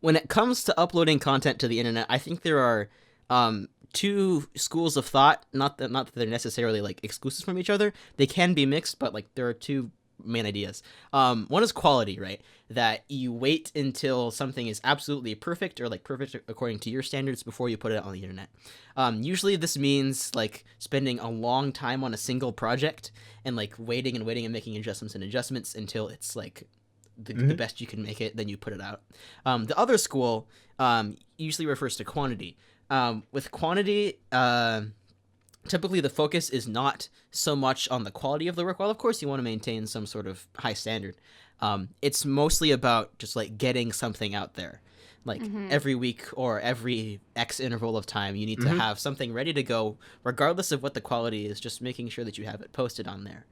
when it comes to uploading content to the internet, I think there are two schools of thought. Not that they're necessarily like exclusive from each other. They can be mixed, but like there are two main ideas. One is quality, right? That you wait until something is absolutely perfect or like perfect according to your standards before you put it on the internet. Usually this means like spending a long time on a single project and like waiting and making adjustments until it's like the best you can make it, then you put it out. The other school usually refers to quantity. With quantity, typically the focus is not so much on the quality of the work. Well, of course you want to maintain some sort of high standard. It's mostly about just like getting something out there. Like every week or every X interval of time, you need to have something ready to go, regardless of what the quality is, just making sure that you have it posted on there.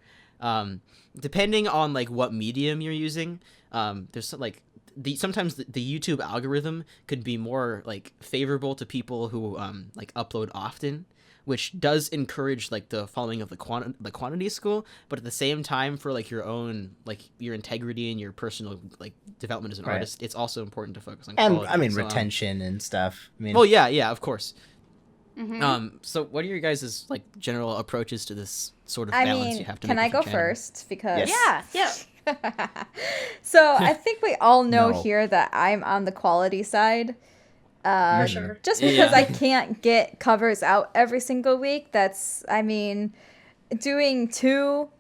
Depending on like what medium you're using, there's like sometimes the YouTube algorithm could be more like favorable to people who like upload often, which does encourage like the following of the quantity school, but at the same time for like your own like your integrity and your personal like development as an artist, it's also important to focus on quality. And I mean retention and stuff. I mean, well, yeah, of course. So what are your guys' like general approaches to this sort of balance you have to make? Can I go channel? first? Because Yeah. So I think we all know here that I'm on the quality side. Sure. Just because I can't get covers out every single week. That's, I mean, doing two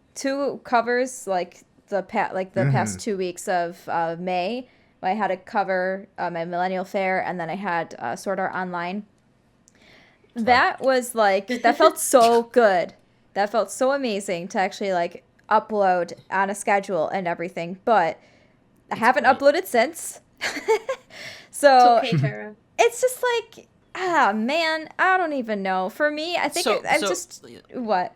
covers like the past 2 weeks of May. I had a cover my Millennial Fair, and then I had Sword Art Online. That was like, that felt so good. That felt so amazing to actually like upload on a schedule and everything. But I haven't uploaded since. So it's okay, Tara. It's just like, man, I don't even know. For me, I think what?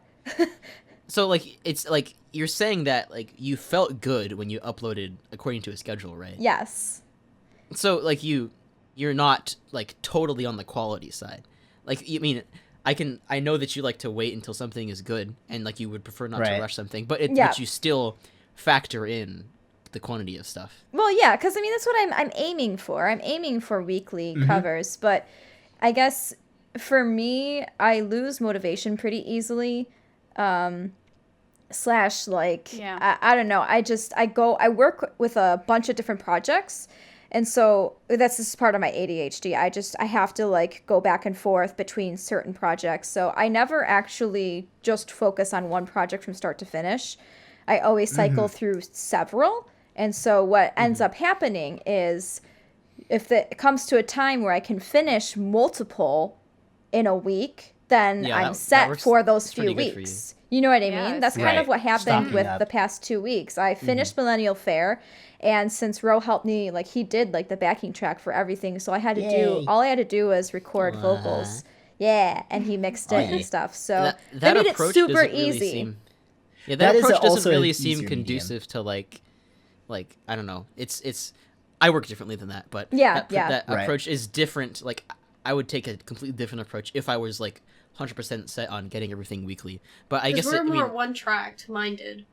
So like it's like you're saying that like you felt good when you uploaded according to a schedule, right? Yes. So like you're not like totally on the quality side. Like I mean, I know that you like to wait until something is good and like you would prefer not to rush something, but but you still factor in the quantity of stuff. Well, yeah, because I mean that's what I'm aiming for. I'm aiming for weekly covers, but I guess for me, I lose motivation pretty easily. Slash like I don't know. I work with a bunch of different projects. And so that's just part of my ADHD. I have to like go back and forth between certain projects. So I never actually just focus on one project from start to finish. I always cycle through several. And so what ends up happening is if it comes to a time where I can finish multiple in a week, then I'm set for those few weeks. You know what I mean? That's kind of what happened with the past 2 weeks. I finished Millennial Fair, and since Ro helped me, like he did like the backing track for everything, so all I had to do was record vocals. Yeah, and he mixed it and stuff. So that made it super easy. That approach doesn't really seem conducive to like I don't know. It's I work differently than that, but that approach is different. Like I would take a completely different approach if I was like 100% set on getting everything weekly. But I guess we're more one-tracked minded.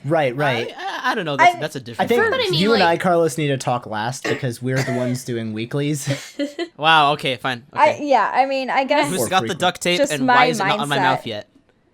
Right. I don't know. That's a different. I think you and I, Carlos, need to talk last because we're the ones doing weeklies. Wow. Okay. Fine. Okay. I mean, I guess who's got the duct tape and why is it not on my mouth yet?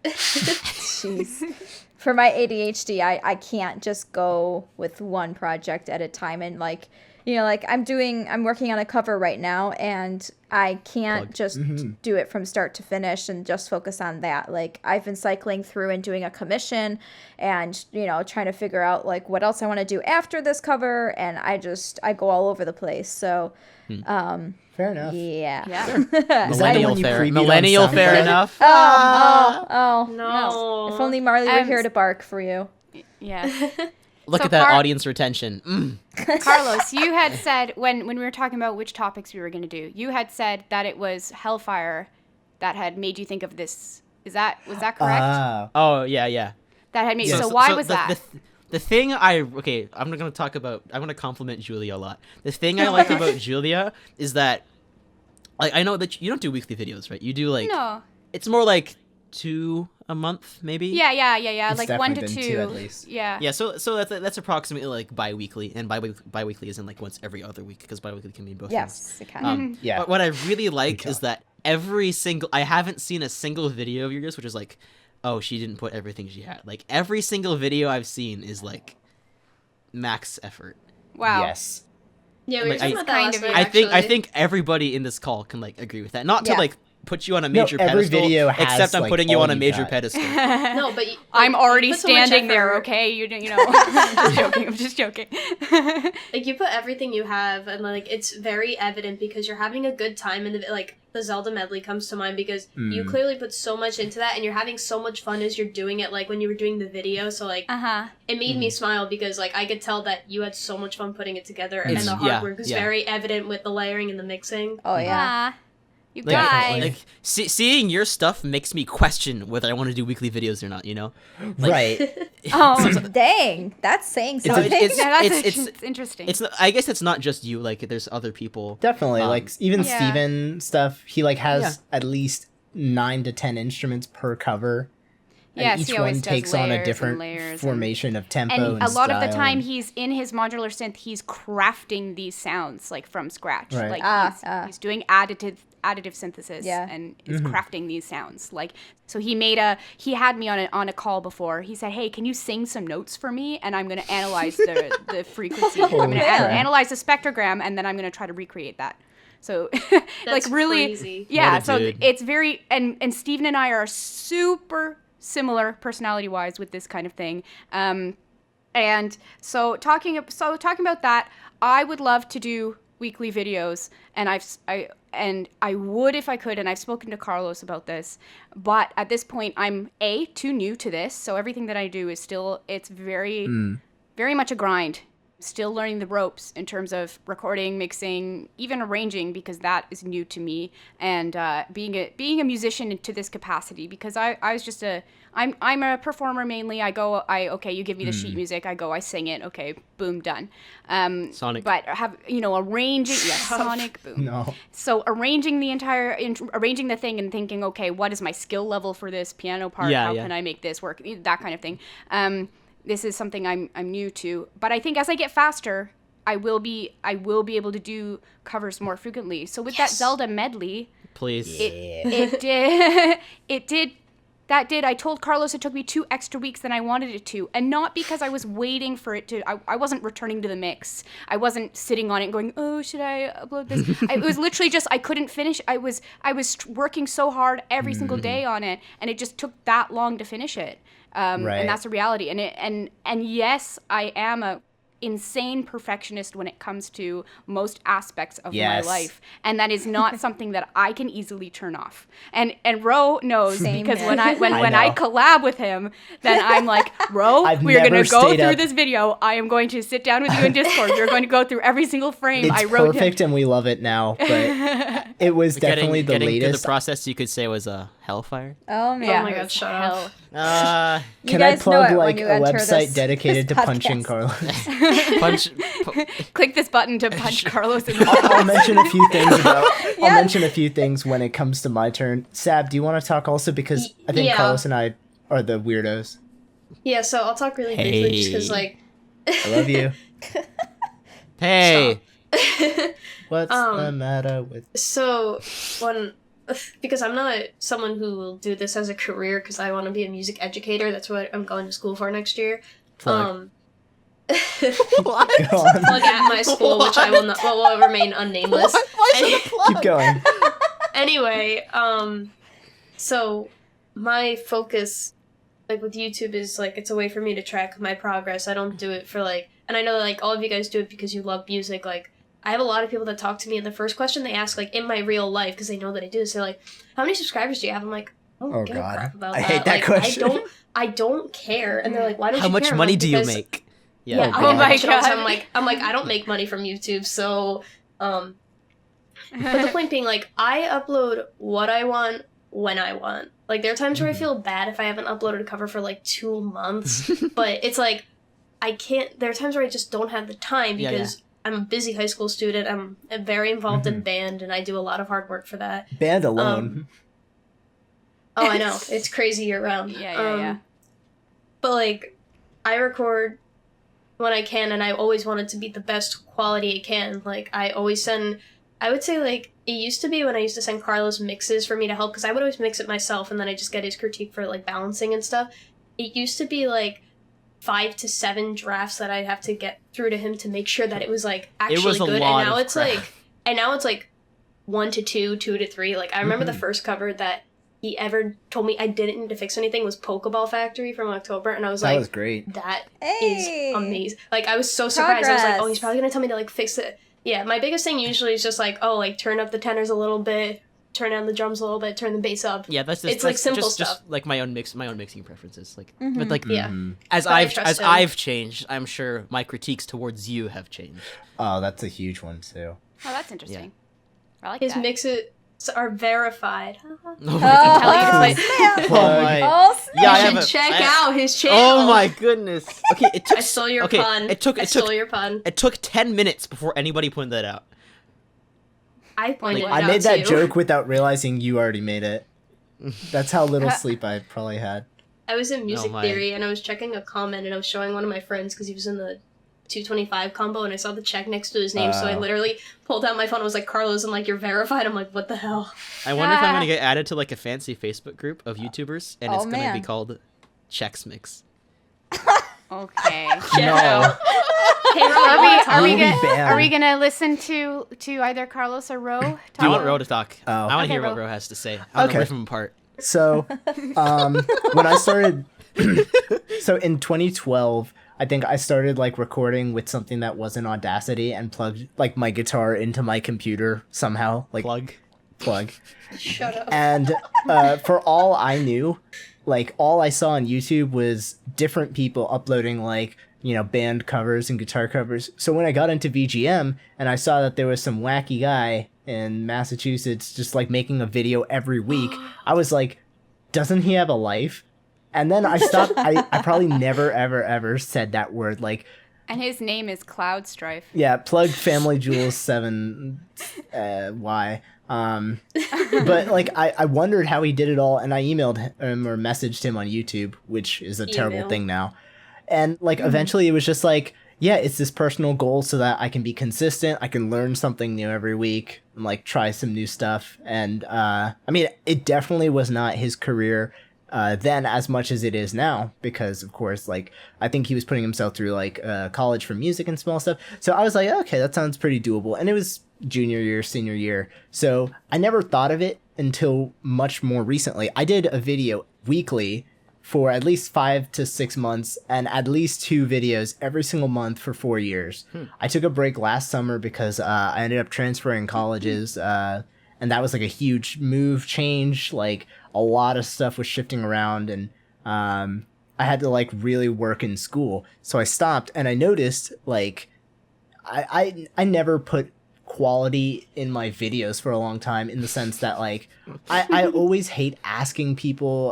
Jeez. For my ADHD, I can't just go with one project at a time. And like, you know, like I'm working on a cover right now, and I can't just do it from start to finish and just focus on that. Like I've been cycling through and doing a commission and, you know, trying to figure out like what else I want to do after this cover. And I go all over the place. So, fair enough. Yeah. Millennial fair enough. Oh, no. If only Marley were here to bark for you. Yeah. Look at that audience retention. Carlos, you had said when we were talking about which topics we were going to do, you had said that it was Hellfire that had made you think of this. Was that correct? Oh, yeah. That had made you. So why was that? The thing I'm going to compliment Julia a lot. The thing I like about Julia is that, like, I know that you don't do weekly videos, right? You do like, no. It's more like 2 a month, maybe. Yeah. It's Like 1 to definitely 2. been 2 at least. Yeah. Yeah, so that's approximately like bi-weekly, and bi-weekly isn't like once every other week, because bi-weekly can mean both things. Yes, it can. Yeah. But what I really like can. is that I haven't seen a single video of yours which is like, oh, she didn't put everything she had. Like, every single video I've seen is like max effort. Wow. Yes. Yeah, we were Like, talking I- about that kind last of night, it. I actually. think everybody in this call can like agree with that. Not to Yeah. like put you on a major every pedestal, video has, except I'm like, putting you all on a you major got. pedestal. No, but I'm you already put so much standing there, effort. okay? You know. I'm just joking. Like, you put everything you have, and like it's very evident because you're having a good time, and like the Zelda medley comes to mind because you clearly put so much into that, and you're having so much fun as you're doing it. Like when you were doing the video, so like Uh-huh. it made me smile because like I could tell that you had so much fun putting it together, and It's- the hard yeah, work was yeah. very evident with the layering and the mixing. Oh yeah. You Like, guys. like seeing your stuff makes me question whether I want to do weekly videos or not. You know, Right. Dang, that's saying It's- something. it's- Yeah, that's it's- interesting. it's I guess it's not just you. Like, there's other people. Definitely. Like, even Yeah. Steven stuff, he like has Yeah. at least 9 to 10 instruments per cover. And Yes, each he always one does takes on layers a and different layers and- formation of tempo and and a lot of the style time and- he's in his modular synth, he's crafting these sounds like from scratch. Right. Like he's doing additive synthesis Yeah. and is crafting these sounds. Like, so he had me on a call before. He said, "Hey, can you sing some notes for me? And I'm going to analyze the frequency. I'm going to crap. analyze the spectrogram, and then I'm going to try to recreate that." So like really crazy. yeah, What a so dude. it's very and Steven and I are super similar personality wise with this kind of thing. And so talking about that, I would love to do weekly videos, and I would if I could, and I've spoken to Carlos about this, but at this point I'm too new to this, so everything that I do is still, it's very very much a grind. Still learning the ropes in terms of recording, mixing, even arranging, because that is new to me, and being a musician to this capacity, because I was just I'm a performer mainly. Okay, you give me the sheet music, I sing it, okay, boom, done. Sonic. But have arranging, yes, Sonic, boom. No. So arranging arranging the thing and thinking, okay, what is my skill level for this piano part? Yeah, How yeah. can I make this work? That kind of thing. This is something I'm new to, but I think as I get faster, I will be able to do covers more frequently. So with that Zelda medley, Please. it did. I told Carlos it took me 2 extra weeks than I wanted it to, and not because I was waiting for it to. I wasn't returning to the mix. I wasn't sitting on it going, oh, should I upload this? It was literally just I couldn't finish. I was working so hard every single day on it, and it just took that long to finish it. Right. And that's a reality. And yes, I am a insane perfectionist when it comes to most aspects of my Yes. life, and that is not something that I can easily turn off. And Ro knows, Same because here. when I know. collab with him, then I'm like, Ro, I've we're gonna never go stayed through up- this video. I am going to sit down with you in Discord. You're going to go through every single frame It's I wrote. perfect and we love it now, but it was definitely the getting through latest. the process, you could say, was a hellfire. Oh man. Yeah, my it God, was shut hell. Uh, You Can I guys know plug it when like you a enter website this- dedicated this to punching podcast. Carlos? punch. Click this button to punch Carlos in the I'll mention a few things about. Yeah. I'll mention a few things when it comes to my turn. Sab, do you want to talk also, because I think Yeah. Carlos and I are the weirdos. Yeah, so I'll talk really briefly just because, Hey. like, I love you. Hey. What's the matter with? so when because I'm not someone who will do this as a career because I want to be a music educator. That's what I'm going to school for next year. Plug. Go on. Plug at my school, which I will not will remain unnameless. Keep going. Anyway, so my focus, like with YouTube, is like it's a way for me to track my progress. I don't do it for like, and I know like all of you guys do it because you love music. Like I have a lot of people that talk to me, and the first question they ask, like in my real life, because they know that I do this, they're like, "How many subscribers do you have?" I'm like, "I don't Oh, give a God. crap about I that. hate that Like, question. I don't care." And they're like, "Why don't How you much care?" I'm money like, do you "Because- make? Yeah, Oh, I God. get that shit all the God. time. I'm like, I don't make money from YouTube, so, but the point being, like, I upload what I want when I want. Like, there are times where I feel bad if I haven't uploaded a cover for, like, 2 months, but it's like, I can't, there are times where I just don't have the time Yeah, because I'm a busy high school student, I'm very involved in band, and I do a lot of hard work for that. Band alone. Oh, I know. It's crazy year round. Yeah. But, like, I record when I can, and I always want it to be the best quality it can. Like, I always send... I would say, like, it used to be when I used to send Carlos mixes for me to help, because I would always mix it myself, and then I just get his critique for, like, balancing and stuff. It used to be, like, 5 to 7 drafts that I'd have to get through to him to make sure that it was, like, actually good. And now it's, like... And now it's, like, 1 to 2, 2 to 3. Like, I remember the first cover that he ever told me I didn't need to fix anything was Pokeball Factory from October, and I was like, that was great. That is amazing. Like, I was so surprised. I was like, oh, he's probably gonna tell me to, like, fix it. Yeah, my biggest thing usually is just like, oh, like, turn up the tenors a little bit, turn down the drums a little bit, turn the bass up. Yeah, that's just, it's like simple stuff. Just like my own mixing preferences. Like, but like, as But I I've trust him. I've changed, I'm sure my critiques towards you have changed. Oh, that's a huge one too. Oh, that's interesting. I like His that. mixes are verified. Oh Tell you to play- Oh my. Oh, snap. Yeah, I You have should check I- out his channel. Oh my goodness. Okay, it took. I stole your okay, pun. It took. I It stole took. your pun. It took 10 minutes before anybody pointed that out. I pointed it I out made that too. joke without realizing you already made it. That's how little sleep I probably had. I was in music my. theory, and I was checking a comment, and I was showing one of my friends because he was in the 225 combo, and I saw the check next to his name, so I literally pulled out my phone and was like, Carlos, and like, you're verified. I'm like, what the hell? I wonder if I'm gonna get added to like a fancy Facebook group of YouTubers, and Oh, it's gonna be man. called Chex Mix. Okay. No. Hey, Ro, Are you we, wanna are, talk? we You'll be gonna, banned. are we gonna listen to either Carlos or Ro? Do you want Ro to talk? Oh. I want to Okay, hear what Ro. Ro has to say. I want to Okay. rip him apart. So, when I started, so in 2012, I think I started like recording with something that wasn't Audacity and plugged like my guitar into my computer somehow, like plug. Shut up. And for all I knew, like all I saw on YouTube was different people uploading like, you know, band covers and guitar covers. So when I got into VGM and I saw that there was some wacky guy in Massachusetts just like making a video every week, I was like, doesn't he have a life? And then I stopped. I probably never, ever, ever said that word. Like, And his name is Cloud Strife. yeah, plug Family Jewels 7 Y. But like I wondered how he did it all, and I emailed him or messaged him on YouTube, which is a terrible Email. thing now. And like eventually it was just like, yeah, it's this personal goal so that I can be consistent, I can learn something new every week and like try some new stuff. And I mean, it definitely was not his career then as much as it is now, because of course, like I think he was putting himself through like college for music and small stuff. So I was like, okay, that sounds pretty doable. And it was junior year, senior year. So I never thought of it until much more recently. I did a video weekly for at least 5 to 6 months and at least 2 videos every single month for 4 years. I took a break last summer because I ended up transferring colleges, and that was like a huge move change. Like a lot of stuff was shifting around, and I had to like really work in school. So I stopped, and I noticed like I never put quality in my videos for a long time, in the sense that like I always hate asking people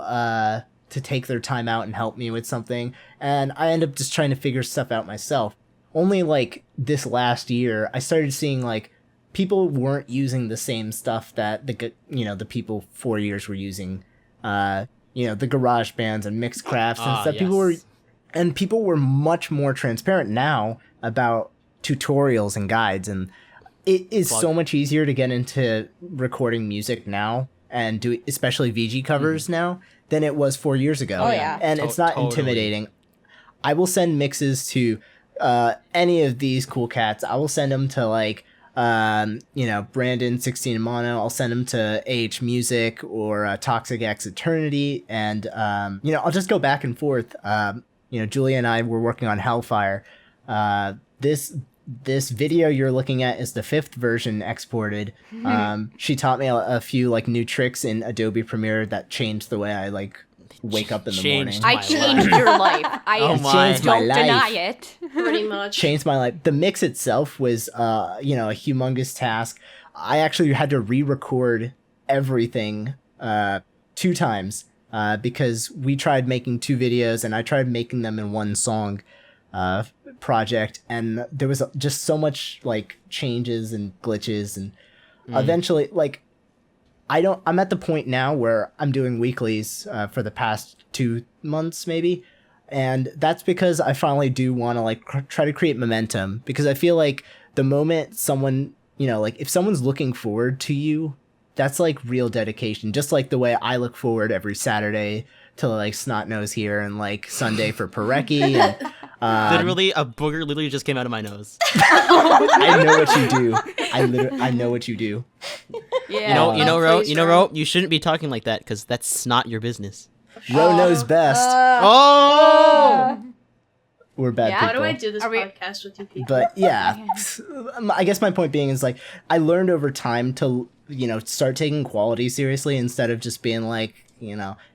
to take their time out and help me with something, and I end up just trying to figure stuff out myself. Only like this last year I started seeing like people weren't using the same stuff that the people 4 years were using, the garage bands and mixed crafts and stuff. Yes. People were much more transparent now about tutorials and guides, and it is so much easier to get into recording music now and do especially VG covers now than it was 4 years ago. Oh, yeah. And it's not Totally. intimidating. I will send mixes to any of these cool cats. I will send them to like Brandon 16 Mono. I'll send them to AH Music or Toxic X Eternity, and I'll just go back and forth. Julia and I were working on Hellfire. This video you're looking at is the 5th version exported. She taught me a few like new tricks in Adobe Premiere that changed the way I like wake up in the Changed morning. I My changed your life. I Oh my. Changed my don't life. deny it. Pretty much. Changed my life. The mix itself was a humongous task. I actually had to re-record everything 2 times because we tried making 2 videos and I tried making them in one song project, and there was just so much like changes and glitches, and eventually like I'm at the point now where I'm doing weeklies for the past 2 months maybe. And that's because I finally do want to like try to create momentum, because I feel like the moment someone, like if someone's looking forward to you, that's like real dedication. Just like the way I look forward every Saturday to like Snot Nose here and like Sunday for Parecki. And, Literally, a booger literally just came out of my nose. I know what you do. I know what you do. Yeah. Ro, you shouldn't be talking like that because that's not your business. Ro knows best. Oh! We're bad Yeah. people. How do I do this Are we- podcast with you people? But yeah, I guess my point being is like I learned over time to start taking quality seriously instead of just being like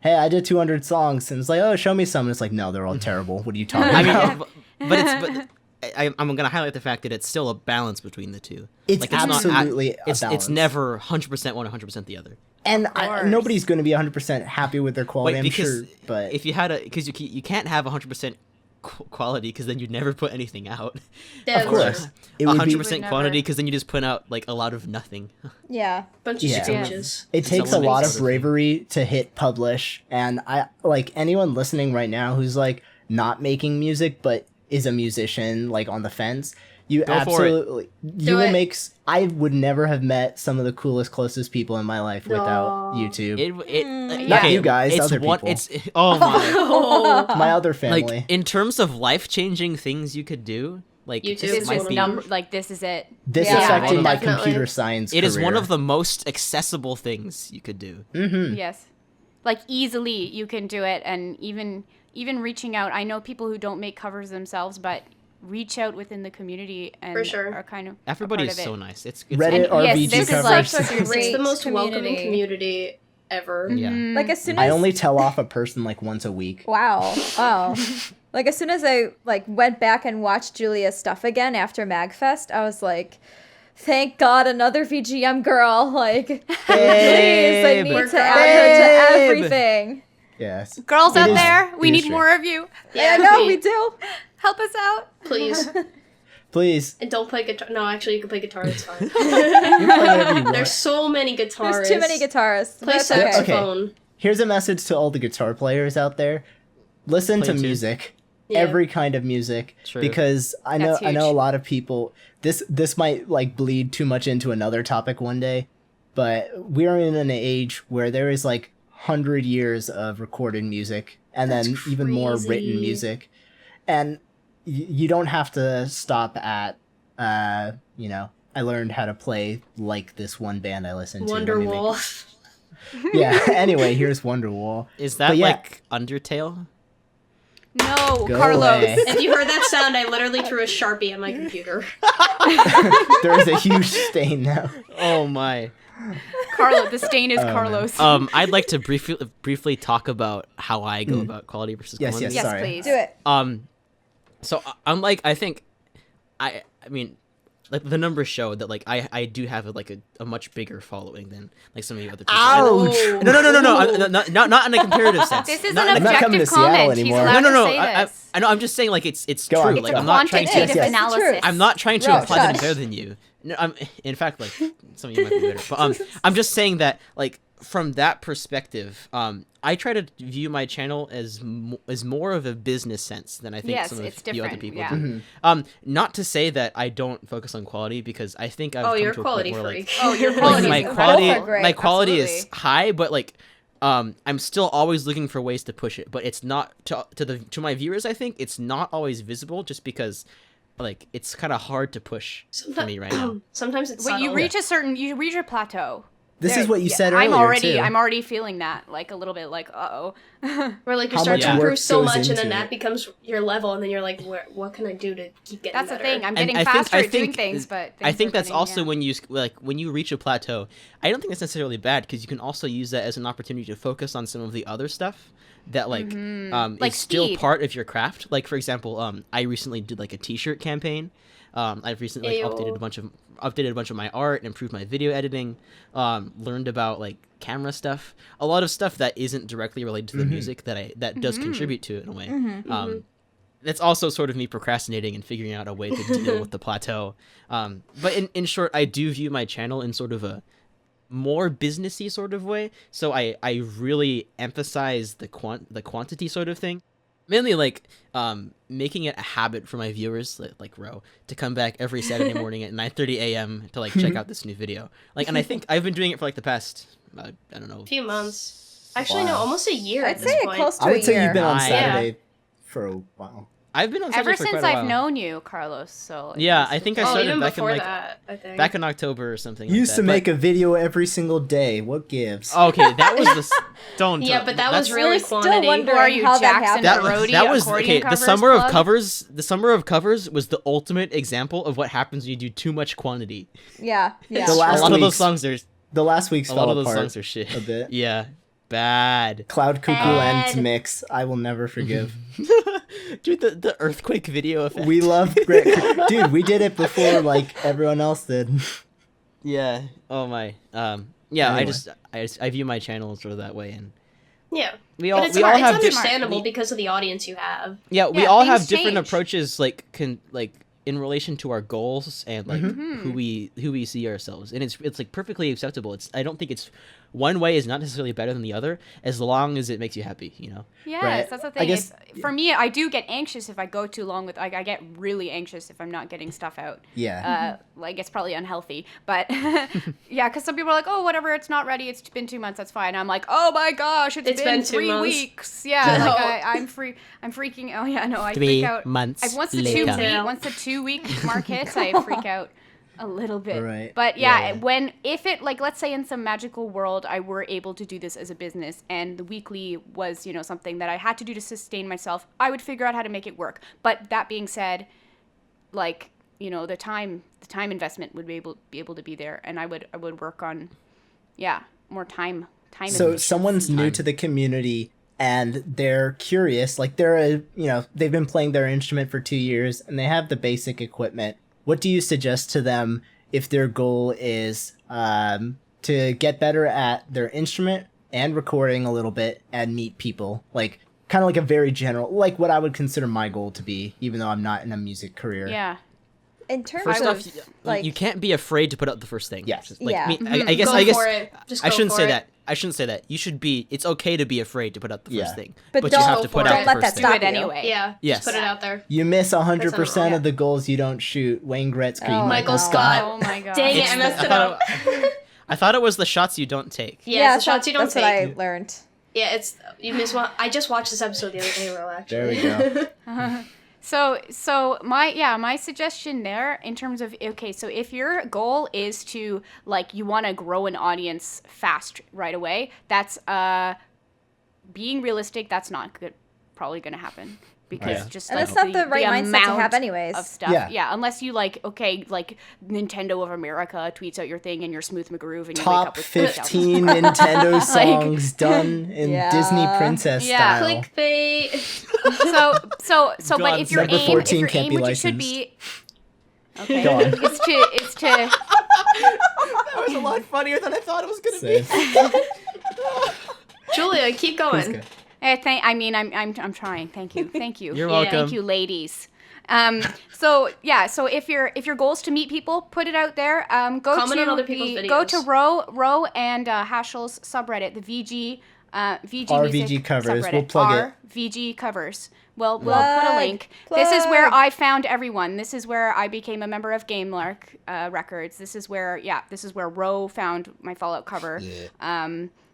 hey, I did 200 songs, and it's like, oh, show me some, and it's like, no, they're all terrible. What are you talking I about? mean, but I'm gonna highlight the fact that it's still a balance between the two. It's Like, not- absolutely a It's balance. never 100% one, 100% the other. And course. nobody's going to be 100% happy with their quality, I'm because sure. But if you had because you can't have 100% quality because then you'd never put anything out. Yeah, of course, it would be. 100% never. quantity because then you just put out like a lot of nothing. Yeah. bunch of Yeah. stooges. It takes a Someone lot makes of everything. bravery to hit publish, and I like anyone listening right now who's like not making music but is a musician, like on the fence. You Go for it. absolutely you Do will it. make. I would never have met some of the coolest, closest people in my life without No. YouTube. Not you guys, it's other one, people. It's oh my. Oh, My other family. Like in terms of life-changing things you could do, like YouTube this is This might is be. this is it. this Yeah. affected my Definitely. computer science. It is one career. of the most accessible things you could do. Yes. Like easily you can do it, and even reaching out. I know people who don't make covers themselves, but reach out within the community and For sure. are kind of Everybody a is part so of it. nice. It's Reddit And yes, RBG this is covers. like Such a it's great the most welcoming community. community ever. Yeah. Like as soon as I only tell off a person like once a week. Wow. Like as soon as I like went back and watched Julia's stuff again after MagFest, I was like, thank God, another VGM girl. Like, please, I need Babe. to add her to Babe. everything. Yes. Girls It out is- there, we it is need true. more of you. Yeah, I know we do. Help us out. Please. Please. And don't play guitar. No, actually, you can play guitar. It's fine. You can play whatever you want. There's so many guitarists. There's too many guitarists. Play That's okay. saxophone. Here's a message to all the guitar players out there. Listen Play to tunes. music. Yeah. Every kind of music. True. Because I know That's I know a huge. lot of people this might like bleed too much into another topic one day, but we're in an age where there is like 100 years of recorded music and That's then even more crazy. written music. And you don't have to stop at I learned how to play like this one band I listened to. Let me make- Wonderwall. Yeah, anyway, here's Wonderwall. Is that But yeah. like Undertale? No, Go Carlos. away. If you heard that sound, I literally threw a Sharpie at my computer. There is a huge stain now. Oh my. Carlos. The stain is Oh, man. Carlos. I'd like to briefly talk about how I go about quality versus Yes, quantity. yes. yes, sorry. please. Do it. So I'm like, I think, I mean, like the numbers show that like I do have like a much bigger following than like some of the other people. Ouch! Oh. No, not in a comparative sense. This is Not an in a- not coming to objective Seattle comment. He's anymore. allowed no, to say I this. know. I'm just saying like it's Go true. on. It's Like a I'm not trying quantitative to. Yes, analysis. I'm not trying to Bro, imply that I'm shush. better than you. No, in fact, like some of you might be better, but I'm just saying that like from that perspective, I try to view my channel as more of a business sense than I think Yes, some of it's the other different, people yeah. do. Not to say that I don't focus on quality because I think I've Oh, come you're a to a quality point where freak. like Oh, your like quality my is quality Both are great. my quality is Absolutely. high, but like I'm still always looking for ways to push it, but it's not to my viewers. I think it's not always visible just because like it's kind of hard to push for me right now. Sometimes it's Wait, you subtle. reach your plateau. This There- is what you yeah, said earlier, too. I'm already feeling that, like a little bit, like uh-oh. Where like you How start much to work improve so goes much, and then into that it? becomes your level, and then you're like, what can I do to keep getting That's the better? thing. I'm And getting I think- faster I at doing think- things, but I things think are that's getting- also yeah. when you reach a plateau. I don't think that's necessarily bad because you can also use that as an opportunity to focus on some of the other stuff that like Like is still speed. part of your craft. Like for example, I recently did like a T-shirt campaign. I've recently like, Ew. updated a bunch of my art, improved my video editing, learned about like camera stuff, a lot of stuff that isn't directly related to the music that does contribute to it in a way. That's also sort of me procrastinating and figuring out a way to deal with the plateau. But in short, I do view my channel in sort of more businessy sort of way. So I really emphasize the quantity sort of thing. Mainly like making it a habit for my viewers like Ro to come back every Saturday morning at 9:30 a.m. to like check out this new video. Like, and I think I've been doing it for like the past I don't know, few months. Actually, no, almost a year I'd at this say point. close to I a would say year. you've been on Yeah. Saturday for a while. I've been on Ever Saturday for since quite a I've while. known you, Carlos. So Yeah, it's- I think I Oh, started even back in before like that, I think. back in October or something. You like used to that. make a video every single day. What gives? Okay, that was the don't. Yeah, but that was that's- really We're still quantity. wondering Who are you, how that Jackson happened. Brody? that was accordion okay. covers The summer plug? of covers. The summer of covers was the ultimate example of what happens when you do too much quantity. Yeah. The A last lot of those week's- songs are The last week's a fell lot of those apart songs are shit. a bit. Yeah, bad. Cloud Cuckoo Bad. and Mix. I will never forgive. Dude, the earthquake video effect. We love dude. We did it before like everyone else did. Yeah. Oh my. Yeah. Anyway. I view my channel sort of that way, and Yeah. we But all it's we hard. all have It's different. understandable because of the audience you have. Yeah, we Yeah, all things have different change. approaches, like in relation to our goals and like who we see ourselves, and it's like perfectly acceptable. I don't think it's one way is not necessarily better than the other as long as it makes you happy, you know. Yes, Right. that's the I thing. guess- For me, I do get anxious if I go too long with. Like, I get really anxious if I'm not getting stuff out. Yeah. Like it's probably unhealthy, but yeah, because some people are like, "Oh, whatever, it's not ready. It's been 2 months. That's fine." I'm like, "Oh my gosh, it's been 2 3 months." weeks." Yeah, like I'm freaking. Oh yeah, no, I 3 freak out. months Once the later. once the 2 week mark hits, I freak out a little bit. Right. But yeah, Yeah. if it, like, let's say in some magical world I were able to do this as a business and the weekly was, something that I had to do to sustain myself, I would figure out how to make it work. But that being said, like, the time investment would be able to be there, and I would work on more time So investment. someone's new to the community and they're curious, like they've been playing their instrument for 2 years and they have the basic equipment. What do you suggest to them if their goal is to get better at their instrument and recording a little bit and meet people? Like kind of like a very general, like what I would consider my goal to be, even though I'm not in a music career. Yeah. In terms First of off, like, you can't be afraid to put out the first thing. Yes. Like, Yeah. I guess Go for it. Just I go shouldn't for say it. that. I shouldn't say that. You should be. It's okay to be afraid to put out the Yeah. first thing, But you don't- have to put don't out the let first that thing. Do stop it you. anyway. Yeah. Yes. Just put it out there. You miss 100% Yeah. of the goals you don't shoot. Wayne Gretzky, Oh, Michael no. Scott. Oh my god. Dang it, It's I the- messed it I up. I thought it was the shots you don't take. Yeah, it's the shots you don't that's take. what I learned. Yeah, you miss one. I just watched this episode the other day, Ro, actually. There we go. So my suggestion there in terms of, okay, so if your goal is to, like, you want to grow an audience fast right away, that's being realistic, that's not good, probably going to happen. Because Yeah. just And like that's not the right mindset to amount have anyways. of stuff. Yeah. Unless you like Nintendo of America tweets out your thing and you're Smooth McGroove and you wake Top up with 15 Nintendo songs done in Yeah. Disney princess Yeah. style. Clickbait. So but God, if your number aim, 14 if your can't aim, be which it should licensed. be, okay, Go on. is to That was a lot funnier than I thought it was gonna Same. Julia, keep That's going. good. I'm trying. Thank you. You're Yeah. welcome. Thank you, ladies. So if your goal is to meet people, put it out there. Go Comment to on other people's go to videos. Row and Hashel's subreddit, the VG RVG music covers. subreddit. We'll plug it. RVG covers. We'll put a Plug. link. This is where Plug. I found everyone. This is where I became a member of GameLark Records. This is where Row found my Fallout cover.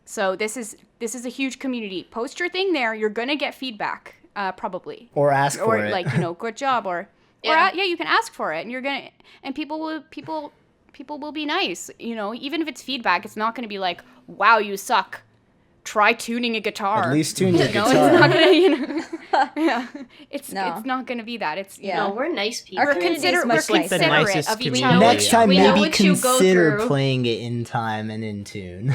So this is a huge community. Post your thing there. You're gonna get feedback, probably, Or ask for or it. like, good job, or Yeah. you can ask for it, and people will be nice. Even if it's feedback, it's not gonna be like, wow, you suck. Try tuning a guitar. At least tune your It's guitar. not gonna, yeah. It's No. not gonna be that. It's Yeah. No, we're nice people. Our we're community is we're much like the considerate nicest of each community. other. Next time, We know maybe what you go consider through. playing it in time and in tune.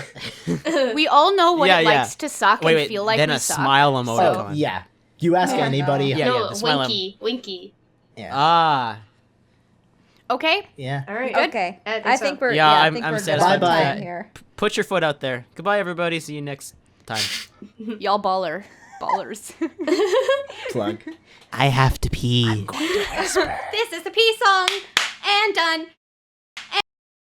We all know what Yeah, it yeah. likes to suck Wait, and feel like then we a suck. smile Oh, emoticon. yeah. You ask Yeah. anybody. Yeah. No, the smile winky. Yeah. Ah. Okay. Yeah. All right. Okay. I think I so. think we're Yeah, I I'm- think I'm we're good satisfied on with time that. here. Put your foot out there. Goodbye, everybody. See you next time. Y'all ballers. Plug. I have to pee. This is the P song and done.